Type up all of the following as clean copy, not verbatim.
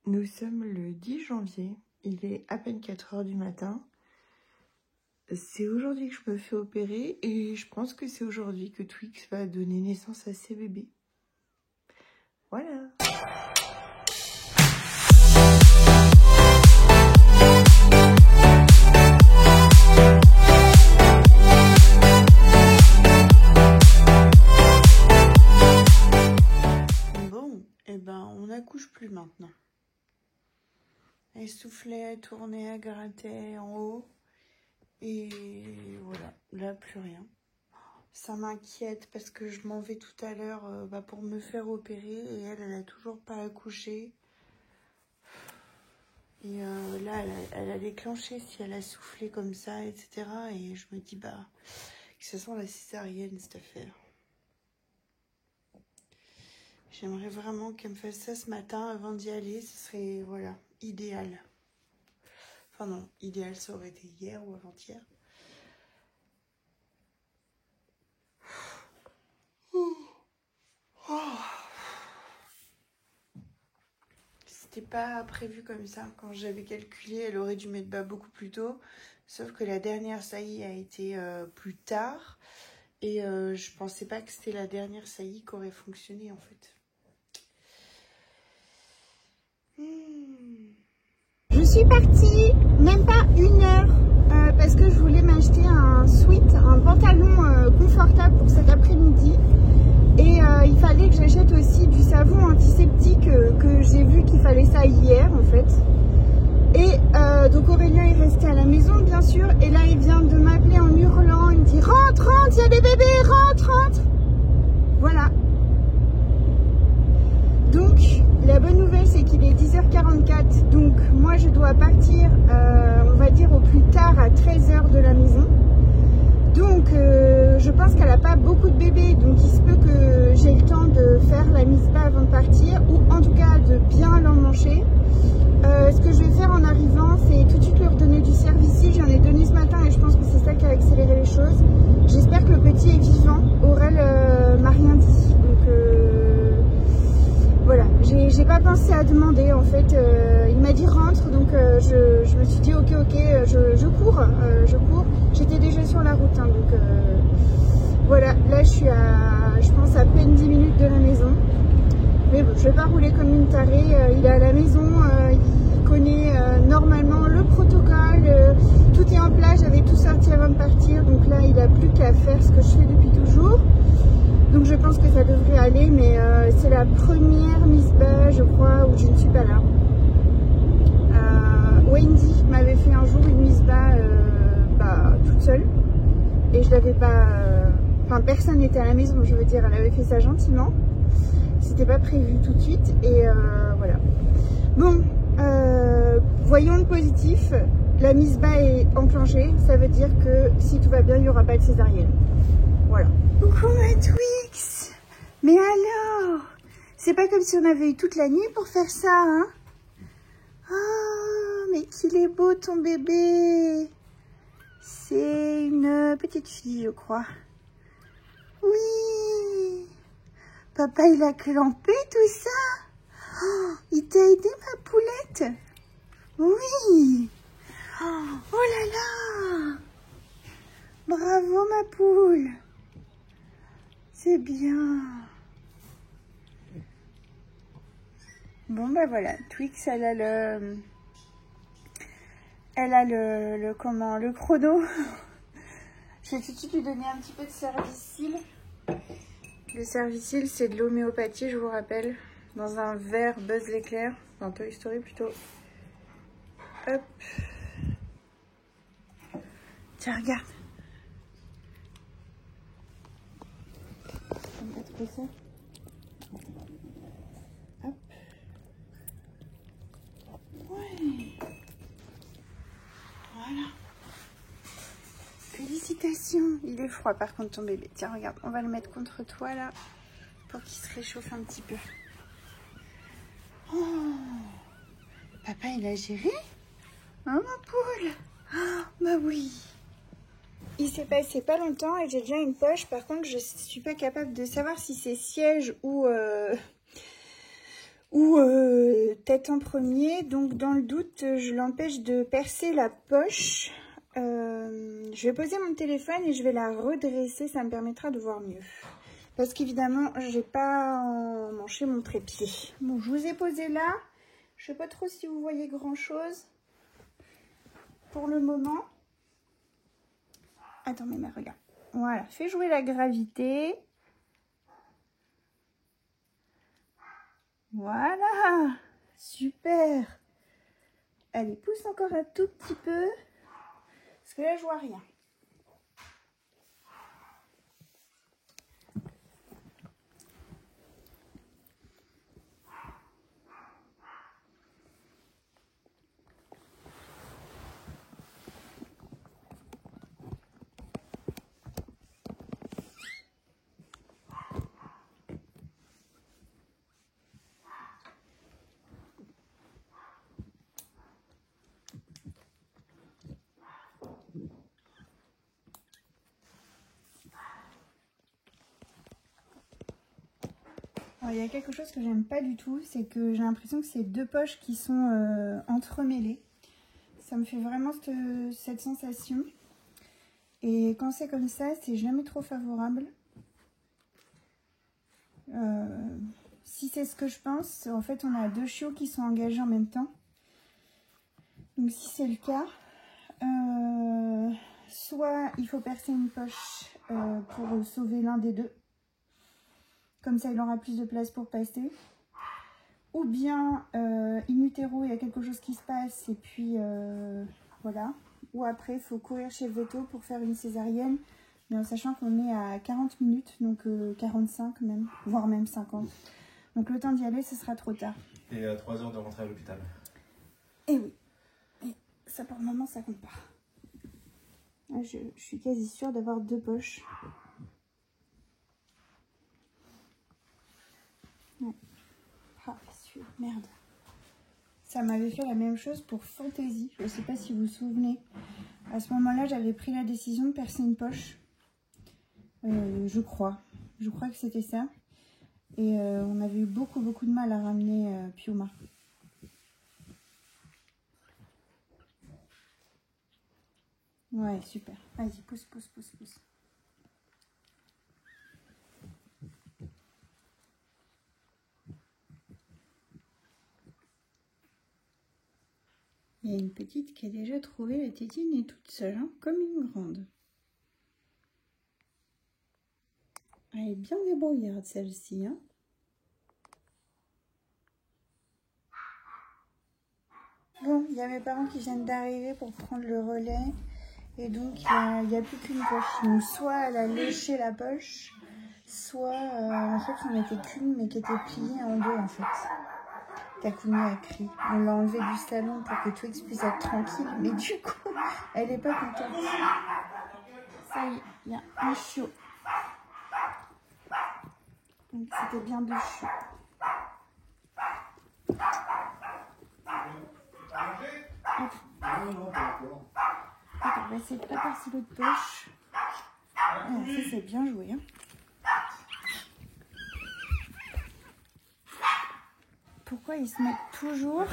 Nous sommes le 10 janvier, il est à peine 4 h du matin. C'est aujourd'hui que je me fais opérer et je pense que c'est aujourd'hui que Twix va donner naissance à ses bébés. Voilà. Bon, et ben on n'accouche plus maintenant. Elle soufflait, elle tournait, elle grattait en haut. Et voilà, là plus rien. Ça m'inquiète parce que je m'en vais tout à l'heure pour me faire opérer et elle a toujours pas accouché. Et là, elle a déclenché si elle a soufflé comme ça, etc. Et je me dis, que ça sent la césarienne cette affaire. J'aimerais vraiment qu'elle me fasse ça ce matin avant d'y aller. Ce serait, voilà, idéal. Enfin non, idéal ça aurait été hier ou avant-hier. C'était pas prévu comme ça. Quand j'avais calculé, elle aurait dû mettre bas beaucoup plus tôt. Sauf que la dernière saillie a été plus tard. Et je pensais pas que c'était la dernière saillie qui aurait fonctionné en fait. Je suis partie, même pas 1 heure, parce que je voulais m'acheter un sweat, un pantalon confortable pour cet après-midi. Et il fallait que j'achète aussi du savon antiseptique que j'ai vu qu'il fallait ça hier en fait. Et donc Aurélien est resté à la maison bien sûr. Et là il vient de m'appeler en hurlant. Il me dit rentre, rentre, il y a des bébés, rentre, rentre. Voilà. Donc la bonne nouvelle c'est qu'il est 10h44. Donc moi je dois partir on va dire au plus tard à 13 h de la maison. Donc je pense qu'elle n'a pas beaucoup de bébés, donc il se peut que j'ai le temps de faire la mise bas avant de partir, ou en tout cas de bien l'emmancher. Ce que je vais faire en arrivant, c'est tout de suite leur donner du Servicil. J'en ai donné ce matin et je pense que c'est ça qui a accéléré les choses. J'espère que le petit est vivant. Aurel m'a rien dit, donc voilà. J'ai pas pensé à demander en fait. Il m'a dit rentre, donc je me suis dit ok, je cours. J'étais déjà sur la route, hein, donc voilà. Là je suis à, je pense à peine 10 minutes de la maison. Mais bon, je vais pas rouler comme une tarée. Il est à la maison, il connaît normalement le protocole. Tout est en place, j'avais tout sorti avant de partir. Donc là il a plus qu'à faire ce que je fais depuis toujours. Donc je pense que ça devrait aller, mais c'est la première mise bas, je crois, où je ne suis pas là. Wendy m'avait fait un jour une mise bas toute seule. Et je l'avais pas... Enfin, personne n'était à la maison, je veux dire, elle avait fait ça gentiment. C'était pas prévu tout de suite, et voilà. Bon, voyons le positif. La mise bas est enclenchée, ça veut dire que si tout va bien, il n'y aura pas de césarienne. Voilà. Coucou ma Twix. Mais alors, c'est pas comme si on avait eu toute la nuit pour faire ça, hein? Oh, mais qu'il est beau ton bébé. C'est une petite fille, je crois. Oui. Papa, il a clampé tout ça. Oh, il t'a aidé, ma poulette? Oui. Oh là là. Bravo, ma poule. C'est bien. Bon, voilà. Twix, elle a le chrono. Je vais tout de suite lui donner un petit peu de Servicil. Le Servicil, c'est de l'homéopathie, je vous rappelle. Dans un verre Buzz l'éclair. Enfin, Toy Story plutôt. Hop. Tiens, regarde. On va trouver ça. Hop. Ouais. Voilà. Félicitations. Il est froid par contre ton bébé. Tiens, regarde, on va le mettre contre toi là pour qu'il se réchauffe un petit peu. Oh. Papa, il a géré? Hein, ma poule? Oh, bah oui. Il s'est passé pas longtemps et j'ai déjà une poche. Par contre, je suis pas capable de savoir si c'est siège ou ou tête en premier. Donc dans le doute, je l'empêche de percer la poche. Je vais poser mon téléphone et je vais la redresser, ça me permettra de voir mieux. Parce qu'évidemment, j'ai pas emmanché mon trépied. Bon, je vous ai posé là. Je sais pas trop si vous voyez grand chose pour le moment. Attends, mais regarde. Voilà, fais jouer la gravité. Voilà, super. Allez, pousse encore un tout petit peu. Parce que là, je vois rien. Il y a quelque chose que j'aime pas du tout, c'est que j'ai l'impression que c'est deux poches qui sont entremêlées. Ça me fait vraiment cette sensation. Et quand c'est comme ça, c'est jamais trop favorable. Si c'est ce que je pense, en fait on a deux chiots qui sont engagés en même temps. Donc si c'est le cas, soit il faut percer une poche pour sauver l'un des deux. Comme ça, il aura plus de place pour passer. Ou bien, in utero, il y a quelque chose qui se passe. Et puis, voilà. Ou après, il faut courir chez le veto pour faire une césarienne. Mais en sachant qu'on est à 40 minutes, donc 45 même, voire même 50. Donc le temps d'y aller, ce sera trop tard. Et à 3 heures de rentrer à l'hôpital. Et oui. Et ça, pour le moment, ça compte pas. Je suis quasi sûre d'avoir deux poches. Ouais. Ah, merde. Ça m'avait fait la même chose pour Fantaisie. Je ne sais pas si vous vous souvenez. À ce moment-là, j'avais pris la décision de percer une poche. Je crois. Je crois que c'était ça. Et on avait eu beaucoup de mal à ramener Piuma. Ouais, super. Vas-y, pousse. Il y a une petite qui a déjà trouvé la tétine et toute seule, hein, comme une grande. Elle est bien débrouillarde celle-ci, hein. Bon, il y a mes parents qui viennent d'arriver pour prendre le relais. Et donc, il n'y a plus qu'une poche. Donc, soit elle a léché la poche, soit en fait, il n'y en était qu'une, mais qui était pliée en deux, en fait. Takumi a crié. On l'a enlevée du salon pour que Twix puisse être tranquille. Mais du coup, elle n'est pas contente. Ça y est, il y a un chiot. Donc, c'était bien deux chiots. Attends, on va essayer de pas passer l'autre poche. Ah, ça c'est bien joué. Hein. Pourquoi ils se mettent toujours...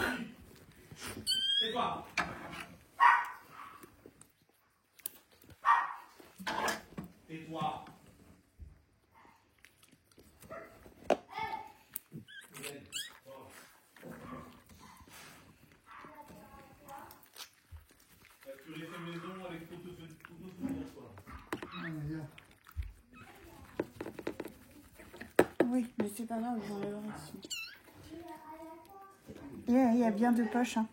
Tais-toi. Tais-toi. Oui, mais c'est pas grave, j'enlèverai ici. Il y a bien deux poches. Hein.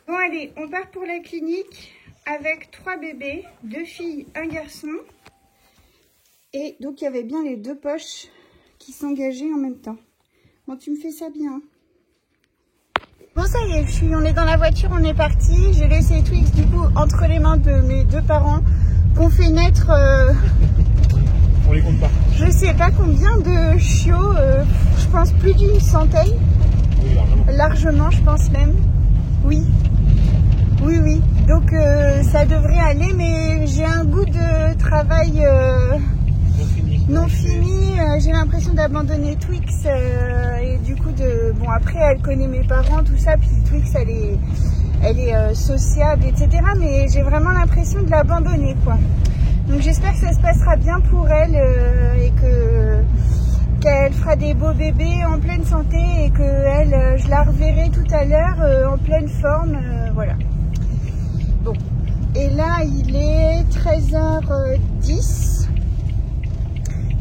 Bon, allez, on part pour la clinique avec 3 bébés, 2 filles, 1 garçon. Et donc, il y avait bien les 2 poches qui s'engageaient en même temps. Bon, tu me fais ça bien. Bon, ça y est, on est dans la voiture, on est parti. J'ai laissé Twix, du coup, entre les mains de mes 2 parents qu'on fait naître... On les compte pas. Je sais pas combien de chiots, je pense plus d'une centaine. Oui, largement. Largement, je pense même. Oui. Donc ça devrait aller, mais j'ai un goût de travail non fini. J'ai l'impression d'abandonner Twix et du coup bon après elle connaît mes parents tout ça, puis Twix elle est sociable etc. Mais j'ai vraiment l'impression de l'abandonner quoi. Donc j'espère que ça se passera bien pour elle et qu'elle fera des beaux bébés en pleine santé et que je la reverrai tout à l'heure en pleine forme. Voilà. Bon. Et là, il est 13h10.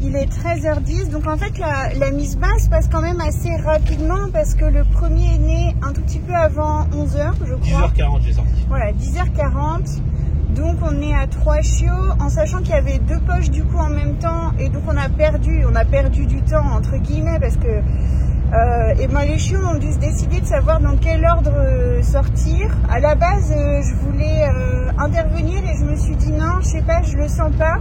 Il est 13h10. Donc en fait, la mise basse passe quand même assez rapidement parce que le premier est né un tout petit peu avant 11h, je crois. 10h40, j'ai sorti. Voilà, 10h40. Donc on est à 3 chiots, en sachant qu'il y avait 2 poches du coup en même temps. Et donc on a perdu du temps, entre guillemets, parce que et ben les chiots ont dû se décider de savoir dans quel ordre sortir. À la base, je voulais intervenir et je me suis dit non, je sais pas, je le sens pas.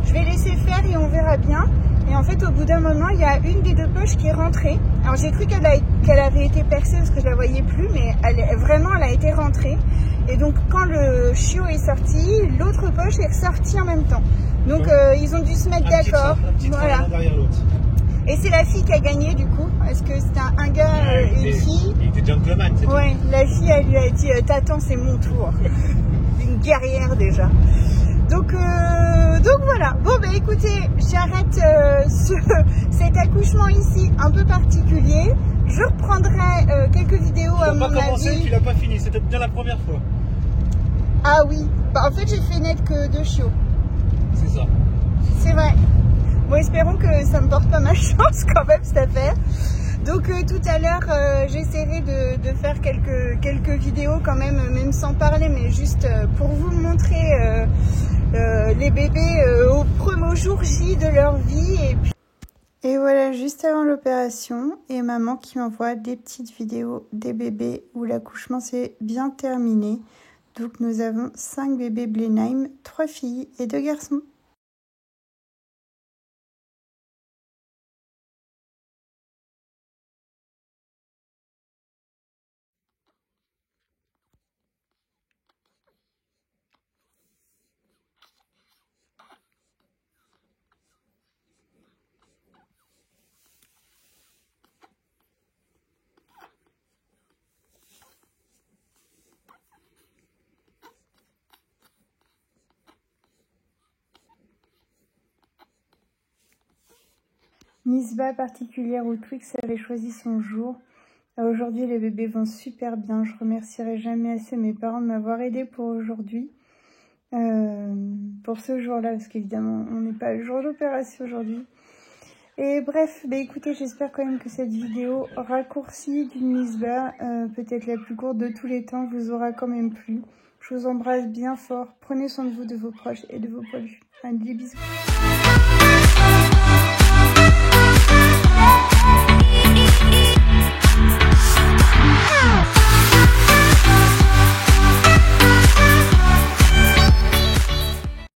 Je vais laisser faire et on verra bien. Et en fait, au bout d'un moment, il y a une des 2 poches qui est rentrée. Alors j'ai cru qu'elle avait été percée parce que je la voyais plus, mais elle a été rentrée. Et donc quand le chiot est sorti, l'autre poche est ressortie en même temps. Donc ils ont dû se mettre d'accord. Voilà. Derrière l'autre. Et c'est la fille qui a gagné du coup, parce que c'était un gars et une fille. Il était gentleman, c'est tout. Ouais, la fille elle lui a dit t'attends, c'est mon tour. Une guerrière déjà. Donc voilà. Bon bah écoutez, j'arrête cet accouchement ici un peu particulier. Je reprendrai quelques vidéos à mon avis. Tu n'as pas commencé, tu l'as pas fini, c'était bien la première fois. Ah oui, bah en fait j'ai fait naître que 2 chiots. C'est ça. C'est vrai. Bon, espérons que ça me porte pas malchance quand même cette affaire. Donc tout à l'heure, j'essaierai de faire quelques vidéos quand même sans parler, mais juste pour vous montrer les bébés au premier jour J de leur vie. Et voilà, juste avant l'opération, et maman qui m'envoie des petites vidéos des bébés où l'accouchement s'est bien terminé. Donc nous avons 5 bébés Blenheim, 3 filles et 2 garçons. Misbah particulière où Twix avait choisi son jour. Aujourd'hui, les bébés vont super bien. Je remercierai jamais assez mes parents de m'avoir aidé pour aujourd'hui. Pour ce jour-là, parce qu'évidemment, on n'est pas le jour d'opération aujourd'hui. Et bref, bah écoutez, j'espère quand même que cette vidéo raccourcie d'une Misbah, peut-être la plus courte de tous les temps, vous aura quand même plu. Je vous embrasse bien fort. Prenez soin de vous, de vos proches et de vos poilus. Allez, des bisous.